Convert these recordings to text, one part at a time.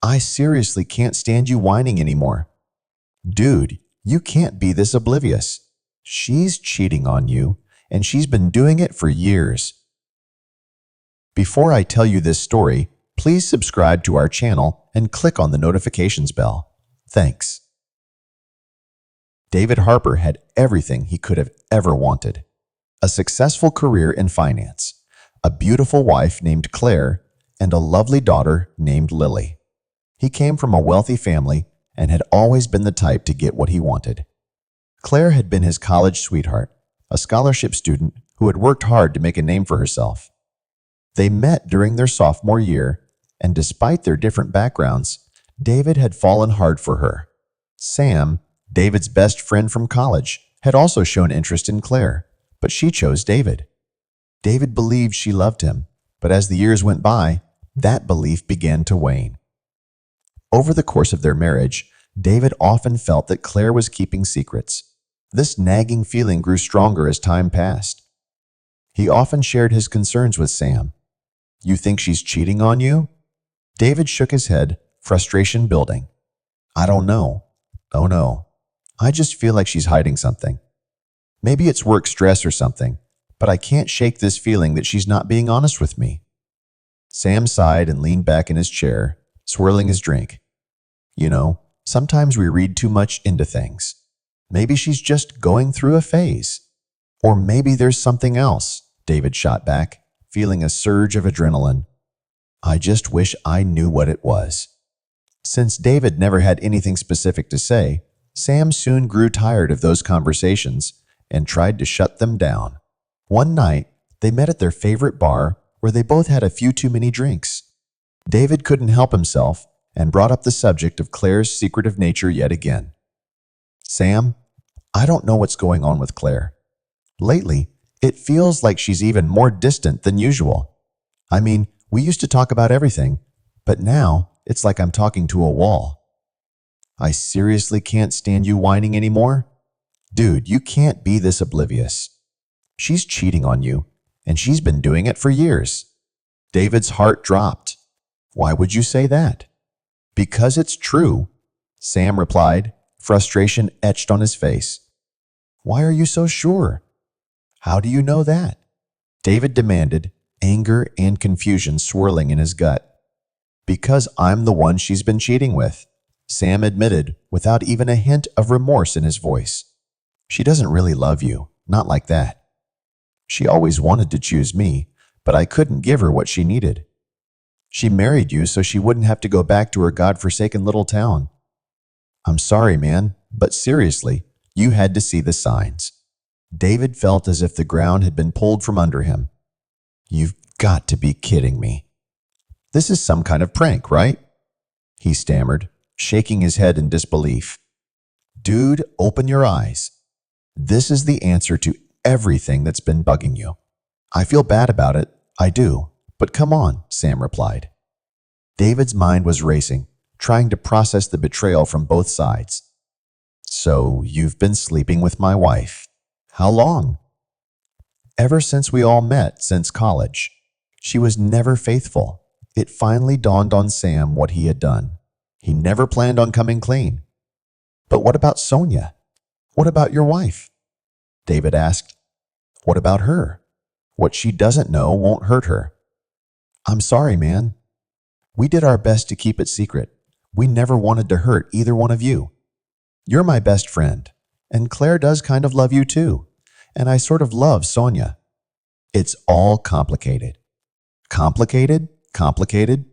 I seriously can't stand you whining anymore. Dude, you can't be this oblivious. She's cheating on you, and she's been doing it for years. Before I tell you this story, please subscribe to our channel and click on the notifications bell. Thanks. David Harper had everything he could have ever wanted. A successful career in finance, a beautiful wife named Claire, and a lovely daughter named Lily. He came from a wealthy family and had always been the type to get what he wanted. Claire had been his college sweetheart, a scholarship student who had worked hard to make a name for herself. They met during their sophomore year, and despite their different backgrounds, David had fallen hard for her. Sam, David's best friend from college, had also shown interest in Claire, but she chose David. David believed she loved him, but as the years went by, that belief began to wane. Over the course of their marriage, David often felt that Claire was keeping secrets. This nagging feeling grew stronger as time passed. He often shared his concerns with Sam. "You think she's cheating on you?" David shook his head, frustration building. "I don't know. Oh no. I just feel like she's hiding something. Maybe it's work stress or something, but I can't shake this feeling that she's not being honest with me." Sam sighed and leaned back in his chair, swirling his drink. "You know, sometimes we read too much into things. Maybe she's just going through a phase. Or maybe there's something else," David shot back, feeling a surge of adrenaline. "I just wish I knew what it was." Since David never had anything specific to say, Sam soon grew tired of those conversations and tried to shut them down. One night, they met at their favorite bar where they both had a few too many drinks. David couldn't help himself and brought up the subject of Claire's secretive nature yet again. "Sam, I don't know what's going on with Claire. Lately, it feels like she's even more distant than usual. I mean, we used to talk about everything, but now it's like I'm talking to a wall. I seriously can't stand you whining anymore. Dude, you can't be this oblivious. She's cheating on you, and she's been doing it for years." David's heart dropped. "Why would you say that?" "Because it's true," Sam replied, frustration etched on his face. "Why are you so sure? How do you know that?" David demanded, anger and confusion swirling in his gut. "Because I'm the one she's been cheating with," Sam admitted without even a hint of remorse in his voice. "She doesn't really love you, not like that. She always wanted to choose me, but I couldn't give her what she needed. She married you so she wouldn't have to go back to her godforsaken little town. I'm sorry, man, but seriously, you had to see the signs." David felt as if the ground had been pulled from under him. "You've got to be kidding me. This is some kind of prank, right?" he stammered, shaking his head in disbelief. "Dude, open your eyes. This is the answer to everything that's been bugging you." "I feel bad about it, I do, but come on," Sam replied. David's mind was racing, trying to process the betrayal from both sides. "So, you've been sleeping with my wife. How long?" "Ever since we all met, since college. She was never faithful." It finally dawned on Sam what he had done. He never planned on coming clean. "But what about Sonia? What about your wife?" David asked. "What about her? What she doesn't know won't hurt her." "I'm sorry, man. We did our best to keep it secret. We never wanted to hurt either one of you. You're my best friend, and Claire does kind of love you too, and I sort of love Sonia. It's all complicated." "Complicated? Complicated?"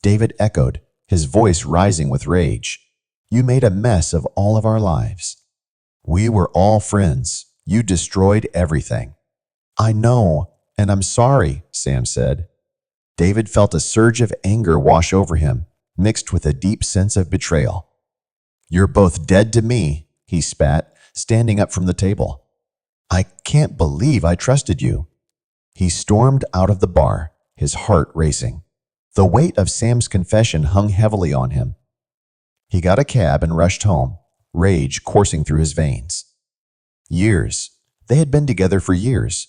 David echoed, his voice rising with rage. "You made a mess of all of our lives. We were all friends. You destroyed everything." "I know, and I'm sorry," Sam said. David felt a surge of anger wash over him, mixed with a deep sense of betrayal. "You're both dead to me," he spat, standing up from the table. "I can't believe I trusted you." He stormed out of the bar, his heart racing. The weight of Sam's confession hung heavily on him. He got a cab and rushed home, rage coursing through his veins. Years. They had been together for years.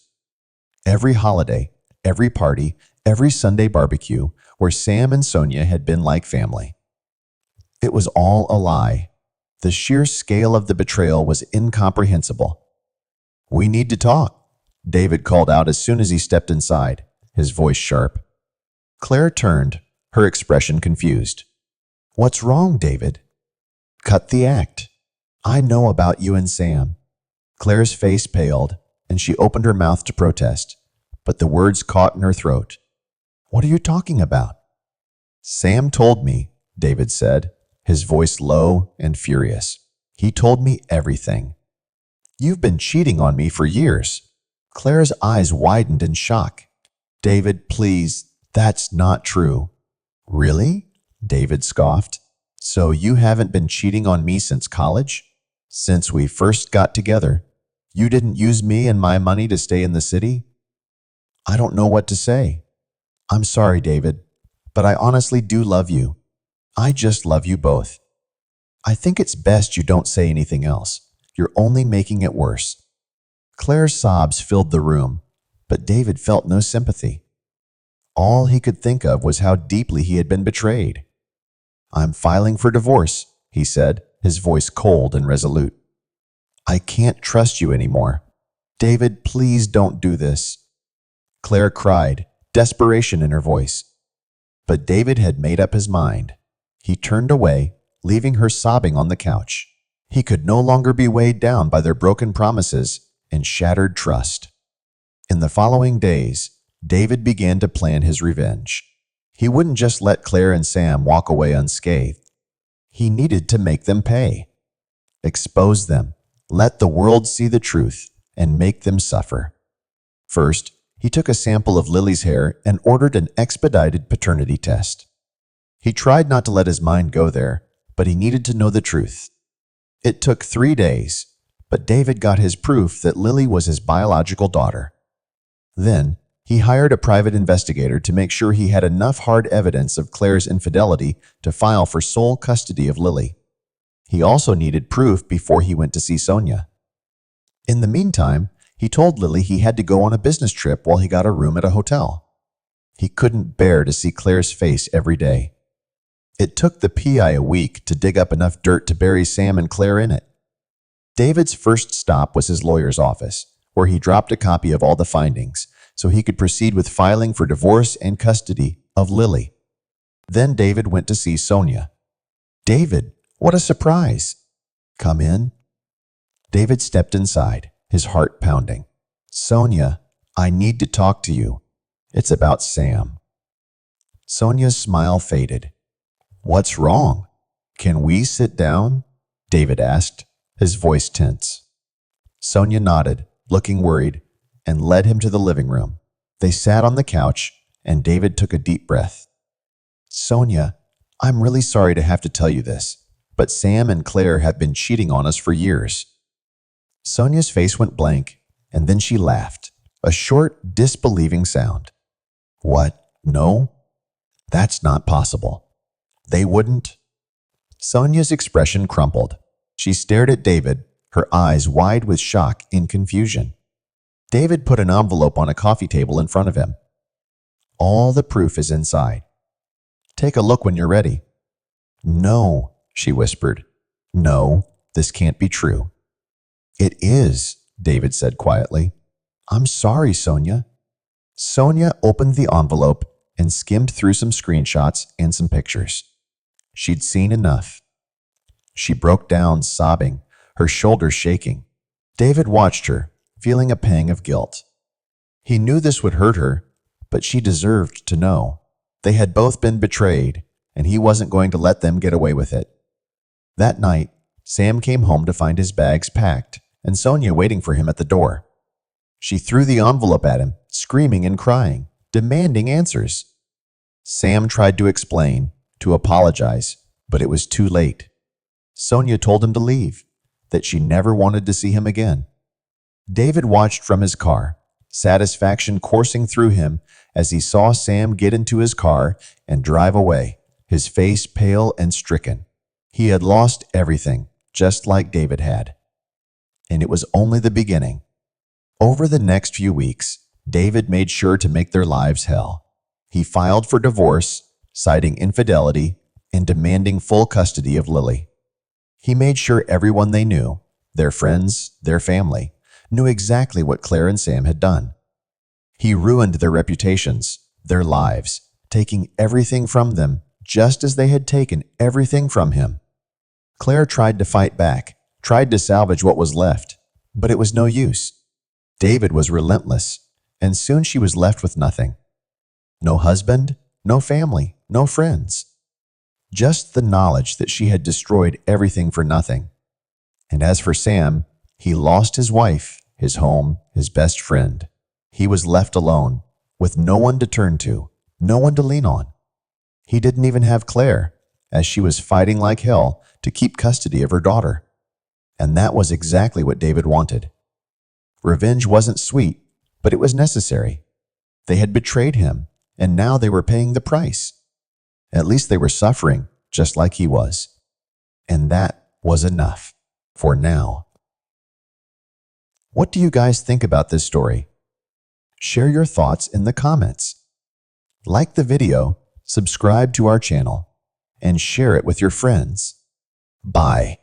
Every holiday, every party, every Sunday barbecue, where Sam and Sonia had been like family. It was all a lie. The sheer scale of the betrayal was incomprehensible. "We need to talk," David called out as soon as he stepped inside, his voice sharp. Claire turned, her expression confused. "What's wrong, David?" "Cut the act. I know about you and Sam." Claire's face paled, and she opened her mouth to protest, but the words caught in her throat. "What are you talking about?" "Sam told me," David said, his voice low and furious. "He told me everything. You've been cheating on me for years." Claire's eyes widened in shock. "David, please, that's not true." "Really?" David scoffed. "So you haven't been cheating on me since college? Since we first got together? You didn't use me and my money to stay in the city?" "I don't know what to say. I'm sorry, David, but I honestly do love you. I just love you both. I think it's best you don't say anything else. You're only making it worse." Claire's sobs filled the room, but David felt no sympathy. All he could think of was how deeply he had been betrayed. "I'm filing for divorce," he said, his voice cold and resolute. "I can't trust you anymore. David, please don't do this." Claire cried, desperation in her voice. But David had made up his mind. He turned away, leaving her sobbing on the couch. He could no longer be weighed down by their broken promises and shattered trust. In the following days, David began to plan his revenge. He wouldn't just let Claire and Sam walk away unscathed. He needed to make them pay. Expose them, let the world see the truth, and make them suffer. First, he took a sample of Lily's hair and ordered an expedited paternity test. He tried not to let his mind go there, but he needed to know the truth. It took 3 days, but David got his proof that Lily was his biological daughter. Then, he hired a private investigator to make sure he had enough hard evidence of Claire's infidelity to file for sole custody of Lily. He also needed proof before he went to see Sonia. In the meantime, he told Lily he had to go on a business trip while he got a room at a hotel. He couldn't bear to see Claire's face every day. It took the PI a week to dig up enough dirt to bury Sam and Claire in it. David's first stop was his lawyer's office, where he dropped a copy of all the findings so he could proceed with filing for divorce and custody of Lily. Then David went to see Sonia. "David, what a surprise!" "Come in." David stepped inside, his heart pounding. "Sonia, I need to talk to you. It's about Sam." Sonia's smile faded. "What's wrong? Can we sit down?" David asked, his voice tense. Sonia nodded, looking worried, and led him to the living room. They sat on the couch, and David took a deep breath. "Sonia, I'm really sorry to have to tell you this, but Sam and Claire have been cheating on us for years." Sonia's face went blank, and then she laughed, a short, disbelieving sound. "What? No? That's not possible. They wouldn't?" Sonia's expression crumpled. She stared at David, her eyes wide with shock and confusion. David put an envelope on a coffee table in front of him. "All the proof is inside. Take a look when you're ready." "No," she whispered. "No, this can't be true." "It is," David said quietly. "I'm sorry, Sonia." Sonia opened the envelope and skimmed through some screenshots and some pictures. She'd seen enough. She broke down, sobbing, her shoulders shaking. David watched her, feeling a pang of guilt. He knew this would hurt her, but she deserved to know. They had both been betrayed, and he wasn't going to let them get away with it. That night, Sam came home to find his bags packed and Sonia waiting for him at the door. She threw the envelope at him, screaming and crying, demanding answers. Sam tried to explain, to apologize, but it was too late. Sonia told him to leave, that she never wanted to see him again. David watched from his car, satisfaction coursing through him as he saw Sam get into his car and drive away, his face pale and stricken. He had lost everything, just like David had. And it was only the beginning. Over the next few weeks, David made sure to make their lives hell. He filed for divorce, citing infidelity and demanding full custody of Lily. He made sure everyone they knew, their friends, their family, knew exactly what Claire and Sam had done. He ruined their reputations, their lives, taking everything from them just as they had taken everything from him. Claire tried to fight back, tried to salvage what was left, but it was no use. David was relentless, and soon she was left with nothing. No husband, no family, no friends. Just the knowledge that she had destroyed everything for nothing. And as for Sam, he lost his wife, his home, his best friend. He was left alone, with no one to turn to, no one to lean on. He didn't even have Claire, as she was fighting like hell to keep custody of her daughter. And that was exactly what David wanted. Revenge wasn't sweet, but it was necessary. They had betrayed him, and now they were paying the price. At least they were suffering, just like he was. And that was enough, for now. What do you guys think about this story? Share your thoughts in the comments. Like the video, subscribe to our channel, and share it with your friends. Bye.